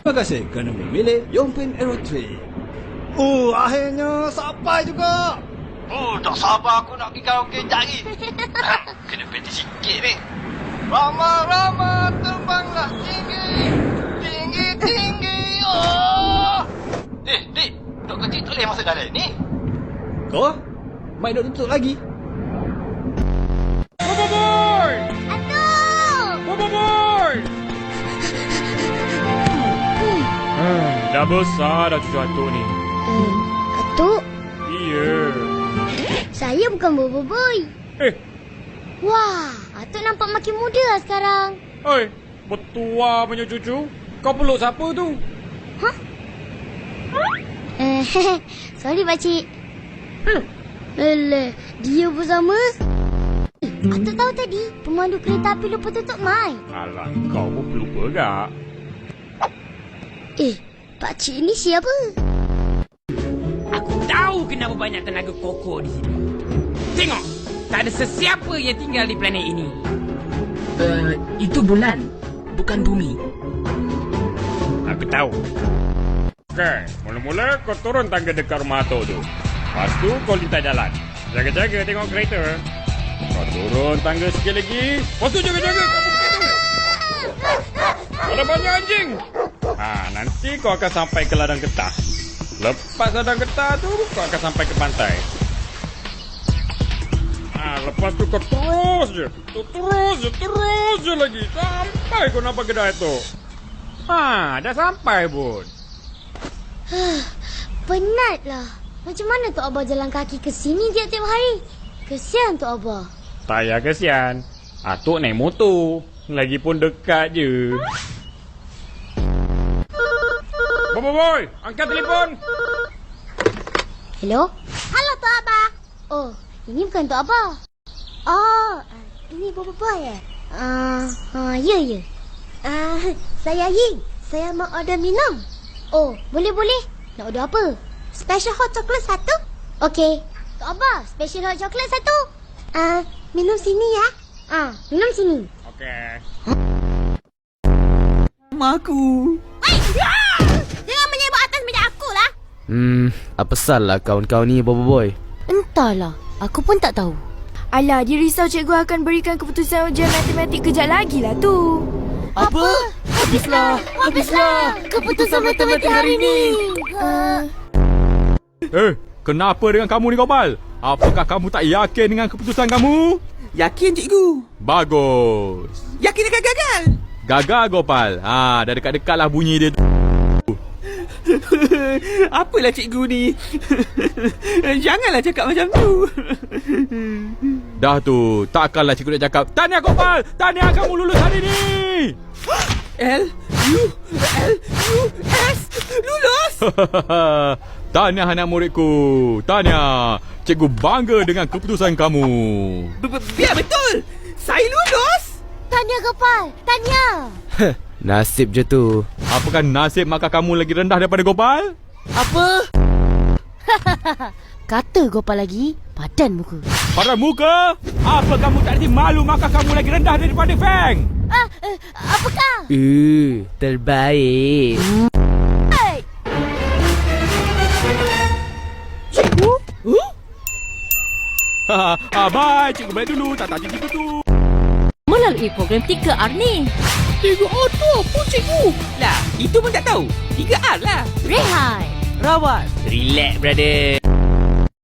Terima kasih kerana memilih Yongpin Aerotrip. Akhirnya sampai juga. Tak sabar aku nak pergi karaoke lagi. Kena peti sikit ni. Rama, terbanglah tinggi. Tinggi. Dik, Tok Kecil tak boleh masuk dalam ni. Kau? Mai nak tutup lagi. Bobo Boy! Atuk! Bobo Boy! Dah besar dah cucu Atuk ni. Atuk, Iya. saya bukan Bobo Boy. Wah, Atuk nampak makin muda lah sekarang. Oi, bertua punya cucu. Kau peluk siapa tu? Sorry pakcik. Lele, dia bersama. Atuk tahu tadi, pemandu kereta api lupa tutup mic. Alah, kau pun pelupa gak? Pakcik ni siapa? Aku tahu kenapa banyak tenaga kokok di sini. Tengok, tak ada sesiapa yang tinggal di planet ini. Itu bulan, bukan bumi. Aku tahu. Okey, mula-mula kau turun tangga dekat rumah Atuk tu. Lepas tu kau lintas jalan. Jaga-jaga tengok kereta. Kau turun tangga sikit lagi. Lepas tu jaga-jaga kat bukit tu. Ada banyak anjing. Nanti kau akan sampai ke ladang getah. Lepas ladang getah tu, kau akan sampai ke pantai. Lepas tu kau terus je. Terus je lagi. Sampai kau nampak kedai tu. Dah sampai pun. Penatlah. Macam mana Tok Abah jalan kaki ke sini tiap-tiap hari? Kesian Tok Abah. Tak payah kesian. Atuk naik motor. Lagipun dekat je. Bobo Boy, angkat telefon. Hello? Halo Tok Abah. Oh, ini bukan Tok Abah. Ini Bobo Boy ya? Ya. Saya Ying. Saya mau order minum. Oh, boleh. Nak order apa? Special hot chocolate satu. Okey. Tok Abah, special hot chocolate satu. Minum sini ya. Minum sini. Okey. Aku. Jangan menyebut atas meja aku lah. Apa salah kawan-kawan ni, Bobo Boy? Entahlah, aku pun tak tahu. Alah, dia risau cikgu akan berikan keputusan ujian matematik kejap lagi lah tu. Apa? Habislah. Keputusan matematik hari ni. Kenapa dengan kamu ni, Gopal? Apakah kamu tak yakin dengan keputusan kamu? Yakin, cikgu? Bagus. Yakin akan gagal? Gagal, Gopal. Dah dekat-dekat lah bunyi dia tu. Apalah cikgu ni? Janganlah cakap macam tu. Dah tu, takkanlah cikgu nak cakap, tahniah Gopal, tahniah kamu lulus hari ni. L-U-S lulus. Tahniah anak muridku. Tahniah. Cikgu bangga dengan keputusan kamu. Biar betul. Saya lulus. Tahniah Gopal. Tahniah. Nasib je tu. Apakah nasib maka kamu lagi rendah daripada Gopal? Apa? Kata Gopal lagi, padan muka. Pada muka? Apa kamu tak reti malu maka kamu lagi rendah daripada Feng? Apakah? Terbaik. Cikgu? Bye, cikgu balik dulu. Tak cikgu tu. Melalui program 3R ni. 3R tu apa, cikgu? Lah, itu pun tak tahu. 3R lah. Rehat. Rawat. Relax, brother.